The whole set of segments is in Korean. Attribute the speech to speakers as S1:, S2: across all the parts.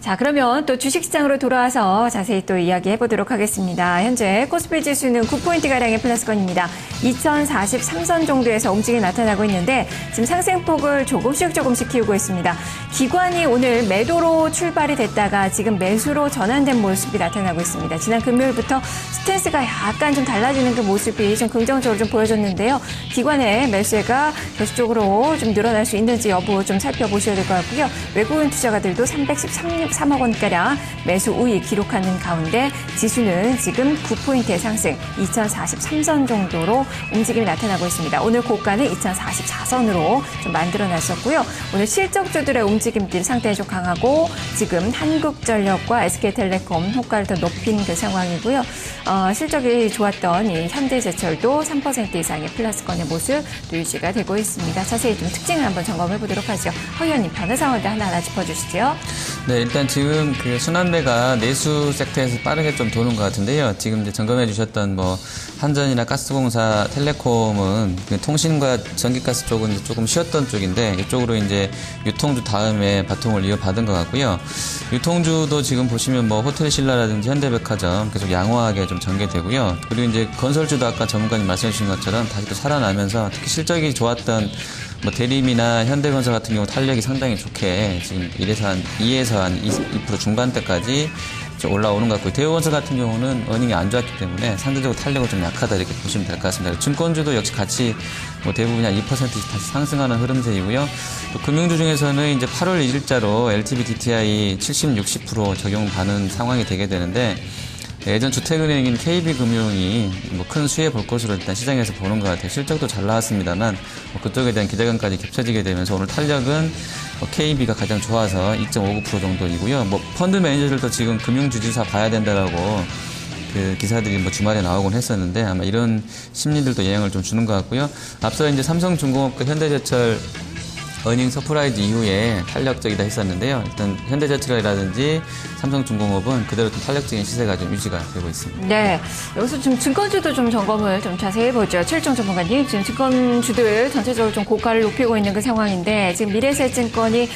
S1: 자, 그러면 또 주식시장으로 돌아와서 자세히 또 이야기해 보도록 하겠습니다. 현재 코스피 지수는 9포인트가량의 플러스권입니다. 2043선 정도에서 움직임이 나타나고 있는데 지금 상승폭을 조금씩 키우고 있습니다. 기관이 오늘 매도로 출발이 됐다가 지금 매수로 전환된 모습이 나타나고 있습니다. 지난 금요일부터 스탠스가 약간 좀 달라지는 그 모습이 좀 긍정적으로 좀 보여졌는데요. 기관의 매수가 계속적으로 좀 늘어날 수 있는지 여부 좀 살펴보셔야 될 것 같고요. 외국인 투자가들도 313억 원가량 매수 우위 기록하는 가운데 지수는 지금 9포인트의 상승, 2043선 정도로 움직임이 나타나고 있습니다. 오늘 고가는 2044선으로 좀 만들어놨었고요. 오늘 실적주들의 움직임들이 상당히 좀 강하고 지금 한국전력과 SK텔레콤 호가를 더 높인 그 상황이고요. 실적이 좋았던 이 현대제철도 3% 이상의 플러스권의 모습 또 유지가 되고 있습니다. 자세히 좀 특징을 한번 점검해 보도록 하죠. 허 의원님 변화 상황들 하나하나 짚어주시죠.
S2: 네, 일단 지금 그 순환매가 내수 섹터에서 빠르게 좀 도는 것 같은데요. 지금 이제 점검해 주셨던 뭐 한전이나 가스공사, 텔레콤은 그 통신과 전기가스 쪽은 이제 조금 쉬었던 쪽인데 이쪽으로 이제 유통주 다음에 바통을 이어받은 것 같고요. 유통주도 지금 보시면 뭐 호텔신라라든지 현대백화점 계속 양호하게 좀 전개되고요. 그리고 이제 건설주도 아까 전문가님 말씀해 주신 것처럼 다시 또 살아나면서 특히 실적이 좋았던 뭐 대림이나 현대건설 같은 경우 탄력이 상당히 좋게 지금 2에서 한 2% 중반대까지 올라오는 것 같고요. 대우건설 같은 경우는 어닝이 안 좋았기 때문에 상대적으로 탄력은 좀 약하다 이렇게 보시면 될 것 같습니다. 증권주도 역시 같이 뭐 대부분이 한 2%씩 다시 상승하는 흐름세이고요. 또 금융주 중에서는 이제 8월 1일자로 LTV DTI 70, 60% 적용받는 상황이 되게 되는데 예전 주택은행인 KB금융이 뭐 큰 수혜 볼 것으로 일단 시장에서 보는 것 같아요. 실적도 잘 나왔습니다만 뭐 그쪽에 대한 기대감까지 겹쳐지게 되면서 오늘 탄력은 KB가 가장 좋아서 2.59% 정도이고요. 뭐 펀드 매니저들도 지금 금융주지사 봐야 된다라고 그 기사들이 뭐 주말에 나오곤 했었는데 아마 이런 심리들도 영향을 좀 주는 것 같고요. 앞서 이제 삼성중공업과 현대제철 어닝 서프라이즈 이후에 탄력적이다 했었는데요. 일단 현대제철이라든지 삼성중공업은 그대로 좀 탄력적인 시세가 좀 유지가 되고 있습니다.
S1: 네, 여기서 좀 증권주도 좀 점검을 좀 자세히 해보죠. 최일정 전문가님, 지금 증권주들 전체적으로 좀 고가를 높이고 있는 그 상황인데 지금 미래에셋증권이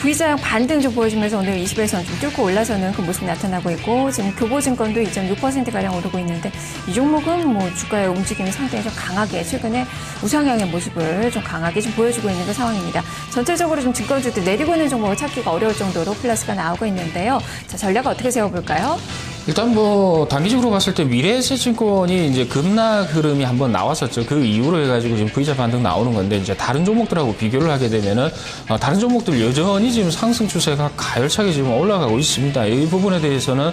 S1: V자형 반등 좀 보여주면서 오늘 20에선 좀 뚫고 올라서는 그 모습이 나타나고 있고 지금 교보증권도 2.6%가량 오르고 있는데 이 종목은 뭐 주가의 움직임이 상당히 좀 강하게 최근에 우상향의 모습을 좀 강하게 좀 보여주고 있는 그 상황입니다. 전체적으로 좀 증권주들 내리고 있는 종목을 찾기가 어려울 정도로 플러스가 나오고 있는데요. 자, 전략을 어떻게 세워볼까요?
S3: 일단 뭐 단기적으로 봤을 때 미래에셋증권이 이제 급락 흐름이 한번 나왔었죠. 그 이후로 해가지고 지금 V자 반등 나오는 건데 이제 다른 종목들하고 비교를 하게 되면은 다른 종목들 여전히 지금 상승 추세가 가열차게 지금 올라가고 있습니다. 이 부분에 대해서는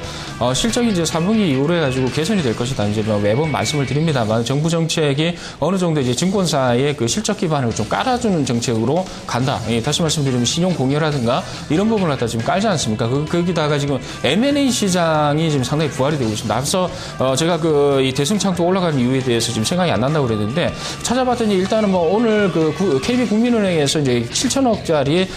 S3: 실적이 이제 3분기 이후로 해가지고 개선이 될 것이다. 이제 매번 말씀을 드립니다만 정부 정책이 어느 정도 이제 증권사의 그 실적 기반을 좀 깔아주는 정책으로 간다. 다시 말씀드리면 신용 공여라든가 이런 부분을 갖다 지금 깔지 않습니까? 거기다가 지금 M&A 시장이 지금 상당히 부활이 되고 있습니다. 앞서 제가 이 대승창도 올라가는 이유에 대해서 지금 생각이 안 난다고 그랬는데 찾아봤더니 일단은 뭐 오늘 KB국민은행에서 이제 7천억짜리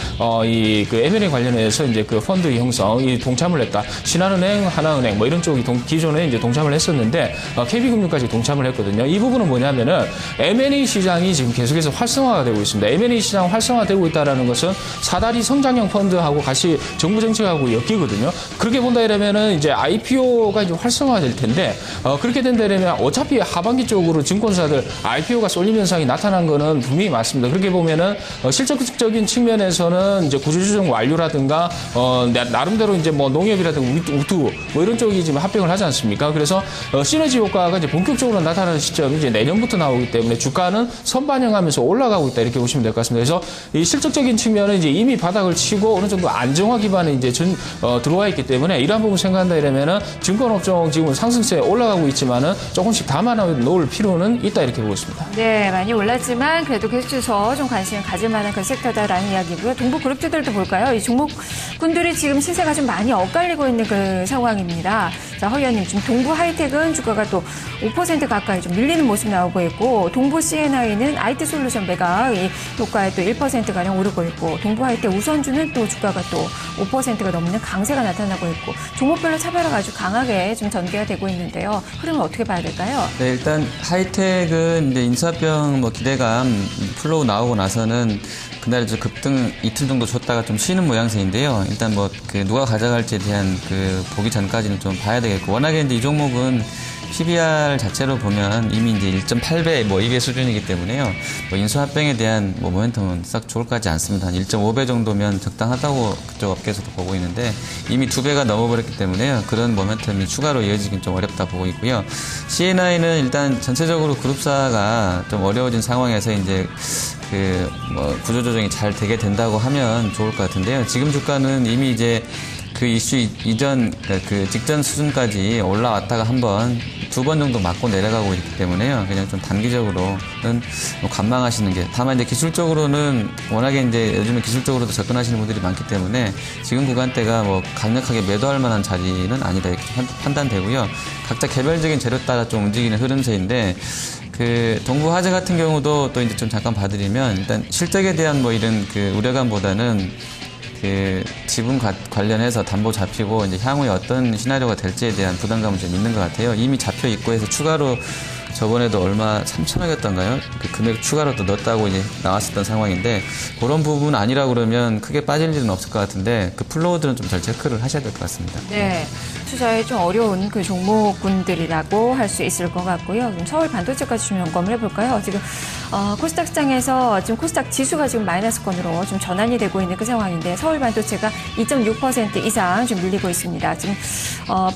S3: 그 M&A 관련해서 이제 그 펀드 형성 동참을 했다. 신한은행, 하나은행 뭐 이런 쪽이 기존에 이제 동참을 했었는데 KB금융까지 동참을 했거든요. 이 부분은 뭐냐면은 M&A 시장이 지금 계속해서 활성화가 되고 있습니다. M&A 시장 활성화되고 있다라는 것은 사다리 성장형 펀드하고 같이 정부 정책하고 엮이거든요. 그렇게 본다 이러면은 이제 IPO가 이제 활성화가 될 텐데 그렇게 된다면 어차피 하반기 쪽으로 증권사들 IPO가 쏠림 현상이 나타난 거는 분명히 맞습니다. 그렇게 보면은 실적적인 측면에서는 이제 구조조정 완료라든가 나름대로 이제 뭐 농협이라든가 우투 뭐 이런 쪽이 지금 합병을 하지 않습니까? 그래서 시너지 효과가 이제 본격적으로 나타나는 시점이 이제 내년부터 나오기 때문에 주가는 선반영하면서 올라가고 있다 이렇게 보시면 될 것 같습니다. 그래서 이 실적적인 측면은 이제 이미 바닥을 치고 어느 정도 안정화 기반에 이제 들어와 있기 때문에 이러한 부분 생각한다 이러면은 증권업종 지금 상승세에 올라가고 있지만은 조금씩 담아 놓을 필요는 있다 이렇게 보고 있습니다.
S1: 네, 많이 올랐지만 그래도 계속해서 좀 관심을 가질 만한 그 섹터다라는 이야기고요. 동부그룹주들도 볼까요? 이 종목군들이 지금 시세가 좀 많이 엇갈리고 있는 그 상황입니다. 자, 허 의원님, 지금 동부하이텍은 주가가 또 5% 가까이 좀 밀리는 모습 나오고 있고 동부 C&I는 IT솔루션 매각 효과에 또 1%가량 오르고 있고 동부하이텍 우선주는 또 주가가 또 5%가 넘는 강세가 나타나고 있고 종목별로 차별화가 아주 강하게 좀 전개가 되고 있는데요. 흐름을 어떻게 봐야 될까요?
S2: 네, 일단 하이텍은 이제 인수합병 뭐 기대감 플로우 나오고 나서는 그날 급등 이틀 정도 줬다가 좀 쉬는 모양새인데요. 일단 뭐 그 누가 가져갈지에 대한 그 보기 전까지는 좀 봐야 되겠고, 워낙에 이제 이 종목은 PBR 자체로 보면 이미 이제 1.8배, 뭐 2배 수준이기 때문에요. 뭐 인수합병에 대한 뭐 모멘텀은 싹 좋을 것 같지 않습니다. 한 1.5배 정도면 적당하다고 그쪽 업계에서도 보고 있는데 이미 2배가 넘어버렸기 때문에요. 그런 모멘텀이 추가로 이어지긴 좀 어렵다 보고 있고요. CNI는 일단 전체적으로 그룹사가 좀 어려워진 상황에서 이제 그 뭐 구조조정이 잘 되게 된다고 하면 좋을 것 같은데요. 지금 주가는 이미 이제 그 이슈 이전, 그 직전 수준까지 올라왔다가 두 번 정도 맞고 내려가고 있기 때문에요. 그냥 좀 단기적으로는 뭐 관망하시는 게. 다만 이제 기술적으로는 워낙에 이제 요즘에 기술적으로도 접근하시는 분들이 많기 때문에 지금 구간대가 뭐 강력하게 매도할 만한 자리는 아니다 이렇게 판단되고요. 각자 개별적인 재료 따라 좀 움직이는 흐름세인데 그 동부화재 같은 경우도 또 이제 좀 잠깐 봐드리면 일단 실적에 대한 뭐 이런 그 우려감보다는 그 지분 관련해서 담보 잡히고 이제 향후에 어떤 시나리오가 될지에 대한 부담감은 좀 있는 것 같아요. 이미 잡혀 있고 해서 추가로 저번에도 얼마 3천억이었던가요? 그 금액 추가로 또 넣었다고 이제 나왔었던 상황인데 그런 부분 아니라 그러면 크게 빠질 일은 없을 것 같은데 그 플로우들은 좀 잘 체크를 하셔야 될 것 같습니다.
S1: 네. 투자에 좀 어려운 그 종목군들이라고 할 수 있을 것 같고요. 그럼 서울 반도체까지 좀 점검을 해볼까요? 지금 코스닥 시장에서 지금 코스닥 지수가 지금 마이너스권으로 좀 전환이 되고 있는 그 상황인데 서울 반도체가 2.6% 이상 좀 밀리고 있습니다. 지금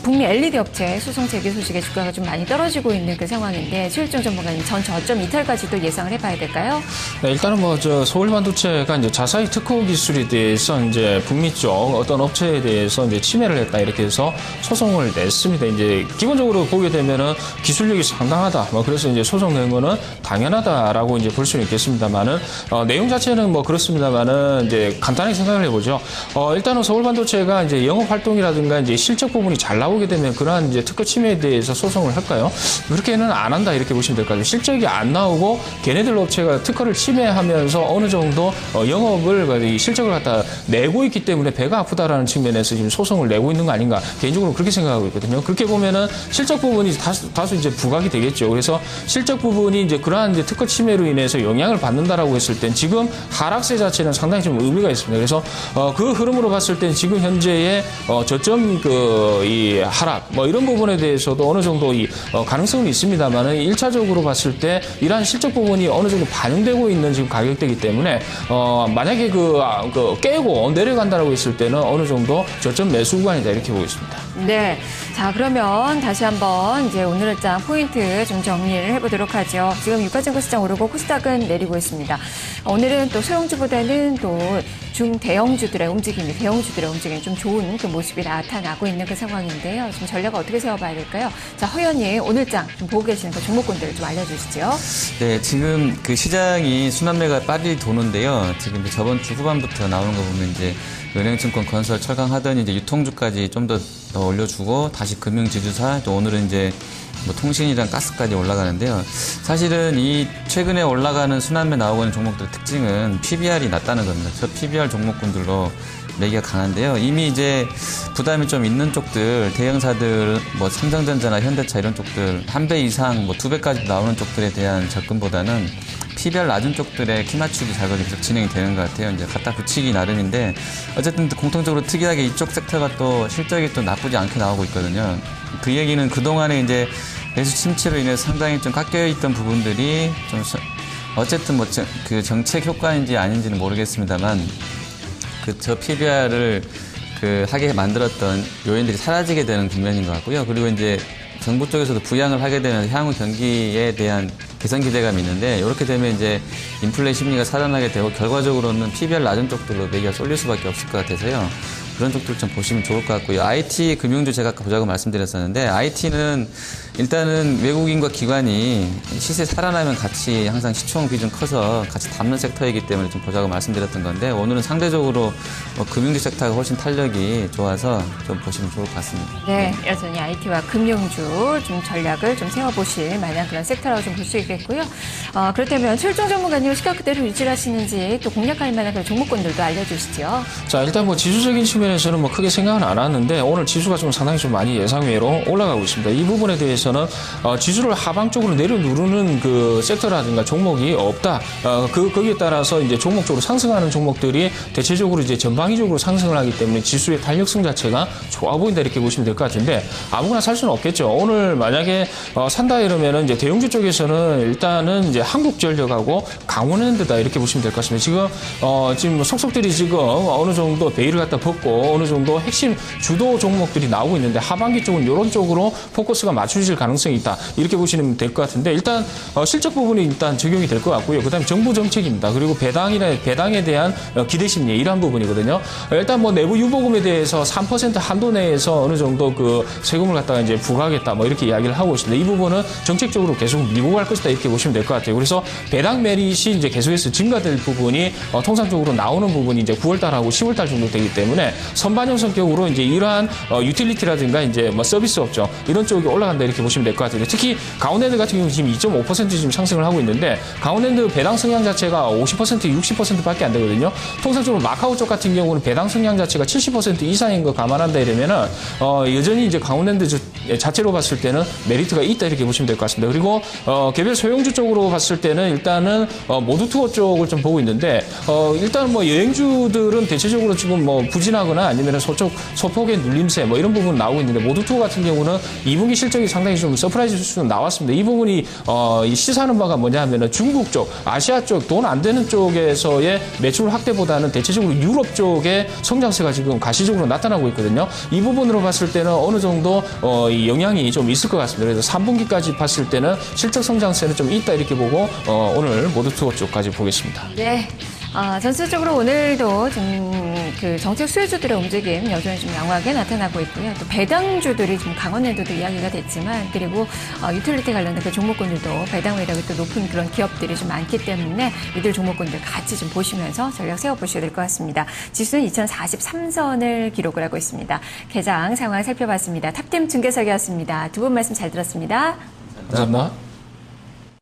S1: 북미 LED 업체 소송 제기 소식에 주가가 좀 많이 떨어지고 있는 그 상황인데 최일정 전문가님 전 저점 이탈까지도 예상을 해봐야 될까요?
S3: 네, 일단은 뭐 서울 반도체가 이제 자사의 특허 기술에 대해서 이제 북미 쪽 어떤 업체에 대해서 이제 침해를 했다 이렇게 해서 소송을 냈습니다. 이제 기본적으로 보게 되면은 기술력이 상당하다. 뭐 그래서 이제 소송 낸 거는 당연하다라고 이제 볼 수는 있겠습니다만은 내용 자체는 뭐 그렇습니다만은 이제 간단하게 생각을 해보죠. 일단은 서울 반도체가 이제 영업 활동이라든가 이제 실적 부분이 잘 나오게 되면 그러한 이제 특허 침해에 대해서 소송을 할까요? 그렇게는 안 한다 이렇게 보시면 될 것 같아요. 실적이 안 나오고 걔네들 업체가 특허를 침해하면서 어느 정도 영업을 이 실적을 갖다 내고 있기 때문에 배가 아프다라는 측면에서 지금 소송을 내고 있는 거 아닌가 개인적으로 그렇게 생각하고 있거든요. 그렇게 보면은 실적 부분이 다수 이제 부각이 되겠죠. 그래서 실적 부분이 이제 그러한 이제 특허 침해로 인해서 영향을 받는다라고 했을 땐 지금 하락세 자체는 상당히 좀 의미가 있습니다. 그래서 그 흐름으로 봤을 땐 지금 현재의 저점 이 하락 뭐 이런 부분에 대해서도 어느 정도 이 가능성은 있습니다만은 1차적으로 봤을 때 이러한 실적 부분이 어느 정도 반영되고 있는 지금 가격대이기 때문에 만약에 깨고 내려간다라고 했을 때는 어느 정도 저점 매수 구간이다 이렇게 보고 있습니다.
S1: 네. 자, 그러면 다시 한번 이제 오늘장 포인트 좀 정리를 해보도록 하죠. 지금 유가증권 시장 오르고 코스닥은 내리고 있습니다. 오늘은 또 소형주보다는 또 중대형주들의 움직임이 좀 좋은 그 모습이 나타나고 있는 그 상황인데요. 지금 전략을 어떻게 세워봐야 될까요? 자, 허연님 오늘장 좀 보고 계시는 그 종목군들을 좀 알려주시죠.
S2: 네, 지금 그 시장이 순환매가 빨리 도는데요. 지금 저번 주 후반부터 나오는 거 보면 이제 은행증권, 건설, 철강 하더니 이제 유통주까지 좀 더 올려주고 다시 금융지주사 또 오늘은 이제 뭐 통신이랑 가스까지 올라가는데요. 사실은 이 최근에 올라가는 순환매 나오고 있는 종목들의 특징은 PBR이 낮다는 겁니다. 저 PBR 종목군들로 매기가 강한데요. 이미 이제 부담이 좀 있는 쪽들, 대형사들, 뭐 삼성전자나 현대차 이런 쪽들 한 배 이상, 뭐 2배까지 나오는 쪽들에 대한 접근보다는 PBR 낮은 쪽들의 키 맞추기 작업이 계속 진행이 되는 것 같아요. 이제 갖다 붙이기 나름인데 어쨌든 공통적으로 특이하게 이쪽 섹터가 또 실적이 또 나쁘지 않게 나오고 있거든요. 그 얘기는 그동안에 이제 매수 침체로 인해서 상당히 좀 깎여있던 부분들이 좀 어쨌든 뭐 그 정책 효과인지 아닌지는 모르겠습니다만 저 PBR을 하게 만들었던 요인들이 사라지게 되는 국면인 것 같고요. 그리고 이제 정부 쪽에서도 부양을 하게 되면 향후 경기에 대한 개선 기대감이 있는데 이렇게 되면 이제 인플레 심리가 살아나게 되고 결과적으로는 PBR 낮은 쪽들로 매기가 쏠릴 수밖에 없을 것 같아서요. 그런 쪽들 좀 보시면 좋을 것 같고요. IT 금융주 제가 아까 보자고 말씀드렸었는데 IT는 일단은 외국인과 기관이 시세 살아나면 같이 항상 시총 비중 커서 같이 담는 섹터이기 때문에 좀 보자고 말씀드렸던 건데 오늘은 상대적으로 금융주 섹터가 훨씬 탄력이 좋아서 좀 보시면 좋을 것 같습니다.
S1: 네, 여전히 IT와 금융주 좀 전략을 좀 세워보실 만한 그런 섹터라고 좀 볼 수 있겠고요. 그렇다면 최일정 전문가님 시각 그대로 유지하시는지 또 공략할 만한 그런 종목군들도 알려주시죠.
S3: 자, 일단 뭐 지수적인 측면에서는 뭐 크게 생각은 안 하는데 오늘 지수가 좀 상당히 좀 많이 예상외로 올라가고 있습니다. 이 부분에 대해서 쪽에서는 지수를 하방 쪽으로 내려누르는 그 섹터라든가 종목이 없다. 거기에 따라서 이제 종목적으로 상승하는 종목들이 대체적으로 이제 전방위적으로 상승을 하기 때문에 지수의 탄력성 자체가 좋아 보인다 이렇게 보시면 될 것 같은데 아무거나 살 수는 없겠죠. 오늘 만약에 산다 이러면은 이제 대형주 쪽에서는 일단은 이제 한국전력하고 강원랜드다 이렇게 보시면 될 것 같습니다. 지금 속속들이 지금 어느 정도 베일을 갖다 벗고 어느 정도 핵심 주도 종목들이 나오고 있는데 하반기 쪽은 이런 쪽으로 포커스가 맞춰질 가능성이 있다 이렇게 보시면 될 것 같은데 일단 실적 부분이 일단 적용이 될 것 같고요. 그다음에 정부 정책입니다. 그리고 배당에 대한 기대 심리 이러한 부분이거든요. 일단 뭐 내부 유보금에 대해서 3% 한도 내에서 어느 정도 그 세금을 갖다가 이제 부과하겠다 뭐 이렇게 이야기를 하고 있습니다. 이 부분은 정책적으로 계속 밀고 갈 것이다 이렇게 보시면 될 것 같아요. 그래서 배당 메릿이 이제 계속해서 증가될 부분이 통상적으로 나오는 부분이 이제 9월달하고 10월달 정도 되기 때문에 선반영 성격으로 이제 이러한 유틸리티라든가 이제 뭐 서비스 업종 이런 쪽이 올라간다 이렇게 보시면 될 것 같아요. 특히 강원랜드 같은 경우 지금 2.5% 지금 상승을 하고 있는데 강원랜드 배당 성향 자체가 50% 60%밖에 안 되거든요. 통상적으로 마카오 쪽 같은 경우는 배당 성향 자체가 70% 이상인 거 감안한다 이러면은 여전히 이제 강원랜드 자체로 봤을 때는 메리트가 있다 이렇게 보시면 될 것 같습니다. 그리고 개별 소형주 쪽으로 봤을 때는 일단은 모두 투어 쪽을 좀 보고 있는데 일단 뭐 여행주들은 대체적으로 지금 뭐 부진하거나 아니면 소폭의 눌림세 뭐 이런 부분 나오고 있는데 모두 투어 같은 경우는 2분기 실적이 상당히 좀 서프라이즈 수준 나왔습니다. 이 부분이 시사하는 바가 뭐냐 하면은 중국 쪽, 아시아 쪽, 돈 안 되는 쪽에서의 매출 확대보다는 대체적으로 유럽 쪽의 성장세가 지금 가시적으로 나타나고 있거든요. 이 부분으로 봤을 때는 어느 정도 이 영향이 좀 있을 것 같습니다. 그래서 3분기까지 봤을 때는 실적 성장세는 좀 있다 이렇게 보고 오늘 모두 투어 쪽까지 보겠습니다.
S1: 네. 전체적으로 오늘도 좀 그 정책 수혜주들의 움직임 여전히 좀 양호하게 나타나고 있고요. 또 배당주들이 좀 강원랜드도 이야기가 됐지만 그리고 유틸리티 관련된 그 종목군들도 배당 매력이 또 높은 그런 기업들이 좀 많기 때문에 이들 종목군들 같이 좀 보시면서 전략 세워보셔야 될 것 같습니다. 지수는 2043선을 기록을 하고 있습니다. 개장 상황 살펴봤습니다. 탑팀 중계석이었습니다. 두 분 말씀 잘 들었습니다.
S3: 감사합니다.